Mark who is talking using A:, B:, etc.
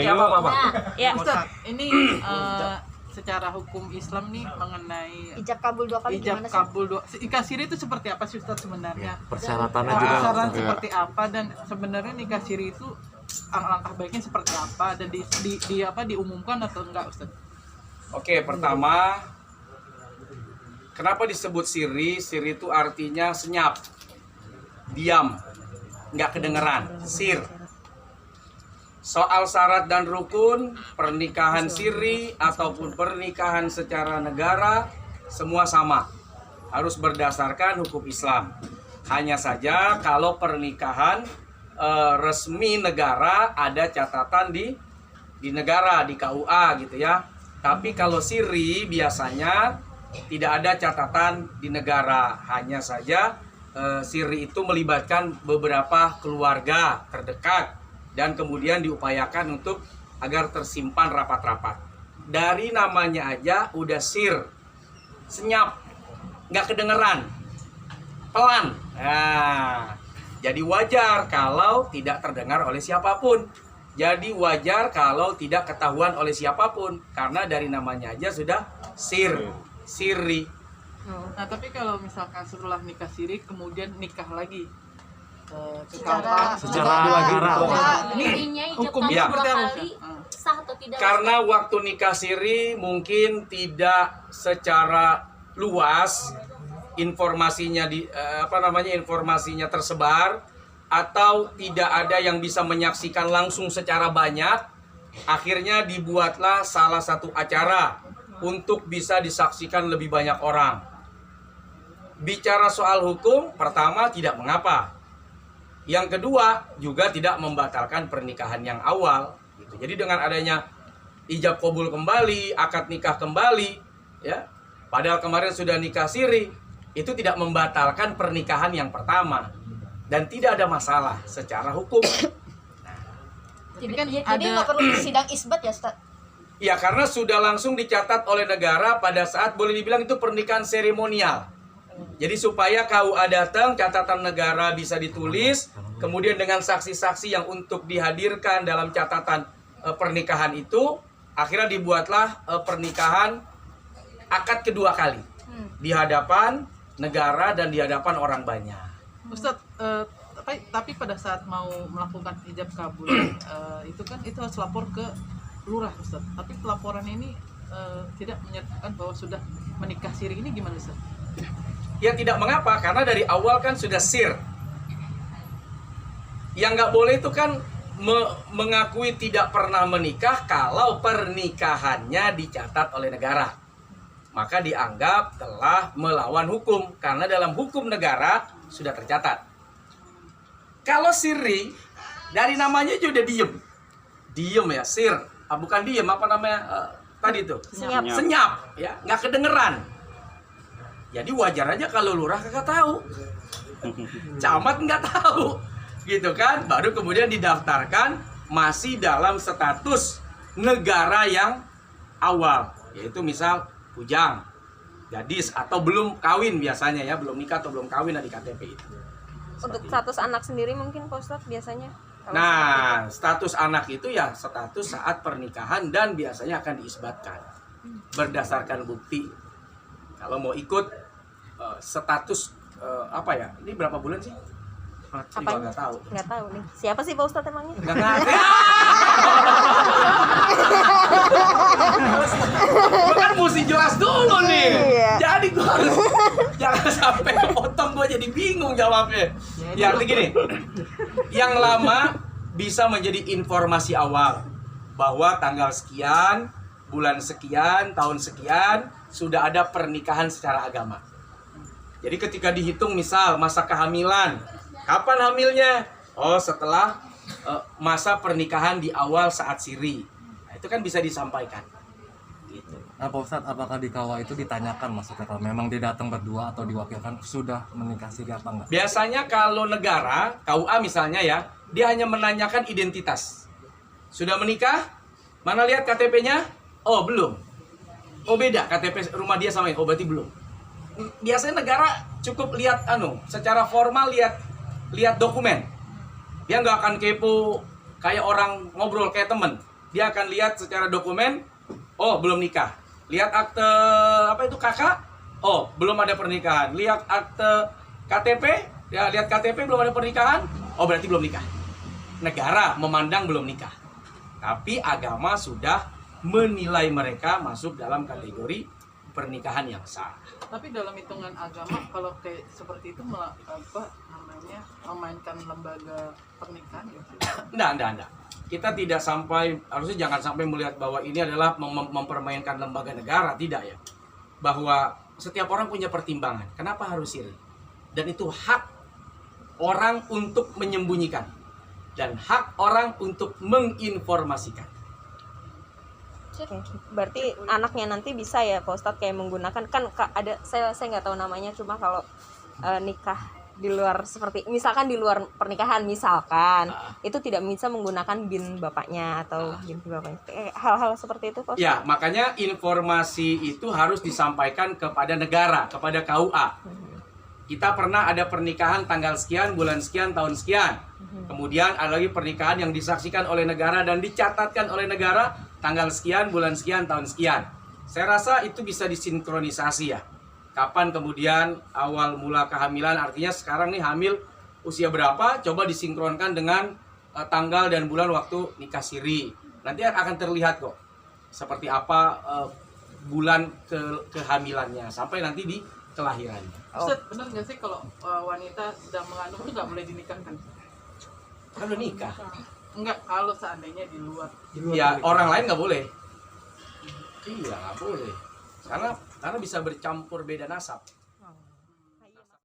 A: seperti apa, Pak?
B: Nah,
C: Ya.
D: Ustaz, ini secara hukum Islam nih mengenai
B: ijab kabul 2 kali
D: ijab
B: gimana sih?
D: kabul nikah siri itu seperti apa sih Ustaz sebenarnya?
A: Persyaratannya juga.
D: Saran seperti apa dan sebenarnya nikah siri itu langkah baiknya seperti apa dan diumumkan atau enggak Ustaz?
E: Oke, pertama, kenapa disebut siri? Siri itu artinya senyap, diam, nggak kedengeran, sir. Soal syarat dan rukun, pernikahan siri ataupun pernikahan secara negara, semua sama. Harus berdasarkan hukum Islam. Hanya saja kalau pernikahan resmi negara ada catatan di negara, di KUA gitu ya. Tapi kalau siri biasanya tidak ada catatan di negara. Hanya saja siri itu melibatkan beberapa keluarga terdekat dan kemudian diupayakan untuk agar tersimpan rapat-rapat. Dari namanya aja udah sir, senyap, nggak kedengeran, pelan. Nah, jadi wajar kalau tidak terdengar oleh siapapun. Jadi wajar kalau tidak ketahuan oleh siapapun karena dari namanya aja sudah sir, siri.
D: Nah, tapi kalau misalkan setelah nikah siri kemudian nikah lagi
B: Secara
A: negara.
B: Intinya ijab
D: hukumnya
B: kabul
D: seperti
B: 2
D: apa,
B: kali
D: Ustaz?
B: sah atau tidak?
E: Karena waktu nikah siri mungkin tidak secara luas informasinya informasinya tersebar atau tidak ada yang bisa menyaksikan langsung secara banyak. Akhirnya dibuatlah salah satu acara untuk bisa disaksikan lebih banyak orang. Bicara soal hukum, pertama tidak mengapa. Yang kedua juga tidak membatalkan pernikahan yang awal. Gitu. Jadi dengan adanya ijab kabul kembali, akad nikah kembali, ya. Padahal kemarin sudah nikah siri, itu tidak membatalkan pernikahan yang pertama dan tidak ada masalah secara hukum.
D: Tapi kan
B: Jadi
D: ada
B: nggak perlu sidang isbat ya Ustaz?
E: Ya karena sudah langsung dicatat oleh negara pada saat boleh dibilang itu pernikahan seremonial. Jadi supaya KUA datang, catatan negara bisa ditulis, kemudian dengan saksi-saksi yang untuk dihadirkan dalam catatan pernikahan itu, akhirnya dibuatlah pernikahan akad kedua kali di hadapan negara dan di hadapan orang banyak.
D: Ustaz, tapi pada saat mau melakukan ijab kabul itu kan itu harus lapor ke lurah Ustaz. Tapi pelaporan ini tidak menyatakan bahwa sudah menikah siri, ini gimana Ustaz?
E: Ya tidak mengapa, karena dari awal kan sudah sir. Yang nggak boleh itu kan mengakui tidak pernah menikah kalau pernikahannya dicatat oleh negara. Maka dianggap telah melawan hukum, karena dalam hukum negara sudah tercatat. Kalau siri, dari namanya juga diem. Diem ya, sir. Bukan diem, apa namanya tadi tuh?
C: Senyap.
E: Senyap, ya, nggak kedengeran. Jadi wajar aja kalau lurah kagak tahu, camat nggak tahu, gitu kan? Baru kemudian didaftarkan masih dalam status negara yang awal, yaitu misal bujang, gadis atau belum kawin biasanya ya, belum nikah atau belum kawin di KTP itu.
C: Untuk status anak sendiri mungkin Pak Ustadz biasanya.
E: Nah, status anak itu ya status saat pernikahan dan biasanya akan diisbatkan berdasarkan bukti. Kalau mau ikut status apa ya? Ini berapa bulan sih?
C: Apa?
E: Nggak tahu.
C: Nggak tahu nih. Siapa sih Pak Ustadz emangnya?
E: Nggak ngerti. Gua kan mesti jelas dulu nih.
C: Iya.
E: Jadi gua harus jangan sampai potong, gua jadi bingung jawabnya. Ya artinya gini. Yang lama bisa menjadi informasi awal bahwa tanggal sekian, bulan sekian, tahun sekian sudah ada pernikahan secara agama. Jadi ketika dihitung misal masa kehamilan, kapan hamilnya? Oh, setelah masa pernikahan di awal saat siri. Nah, itu kan bisa disampaikan. Gitu.
F: Nah Pak Ustadz, apakah di KUA itu ditanyakan maksudnya kalau memang dia datang berdua atau diwakilkan sudah menikah siri apa enggak?
E: Biasanya kalau negara, KUA misalnya ya, dia hanya menanyakan identitas. Sudah menikah? Mana lihat KTP-nya? Oh, belum. Oh, beda KTP rumah dia sama ini. Oh, berarti belum. Biasanya negara cukup lihat secara formal lihat dokumen. Dia nggak akan kepo kayak orang ngobrol kayak temen. Dia akan lihat secara dokumen, oh belum nikah. Lihat akte apa itu kakak, oh belum ada pernikahan. Lihat akte KTP, ya lihat KTP belum ada pernikahan, oh berarti belum nikah. Negara memandang belum nikah. Tapi agama sudah menilai mereka masuk dalam kategori pernikahan yang sah.
D: Tapi dalam hitungan agama kalau kayak seperti itu memainkan lembaga pernikahan gitu.
E: Enggak. Kita tidak sampai, harusnya jangan sampai melihat bahwa ini adalah mempermainkan lembaga negara, tidak ya. Bahwa setiap orang punya pertimbangan. Kenapa harus siri? Dan itu hak orang untuk menyembunyikan dan hak orang untuk menginformasikan.
C: Oke. Berarti anaknya nanti bisa ya Pak Ustadz kayak menggunakan kan ada saya nggak tahu namanya, cuma kalau nikah di luar seperti misalkan di luar pernikahan misalkan itu tidak bisa menggunakan BIN bapaknya atau BIN bapaknya, hal-hal seperti itu Pak Ustadz.
E: Ya, makanya informasi itu harus disampaikan kepada negara, kepada KUA. Kita pernah ada pernikahan tanggal sekian, bulan sekian, tahun sekian. Kemudian ada lagi pernikahan yang disaksikan oleh negara dan dicatatkan oleh negara tanggal sekian, bulan sekian, tahun sekian. Saya rasa itu bisa disinkronisasi ya. Kapan kemudian awal mula kehamilan, artinya sekarang nih hamil usia berapa, coba disinkronkan dengan tanggal dan bulan waktu nikah siri. Nanti akan terlihat kok seperti apa bulan kehamilannya sampai nanti di kelahirannya.
D: Ustaz, benar nggak sih kalau wanita sedang mengandung itu nggak boleh dinikahkan?
E: Kan udah nikah.
D: Enggak, kalau seandainya di luar
E: Ya orang lain nggak boleh. Iya nggak boleh. Karena bisa bercampur beda nasab.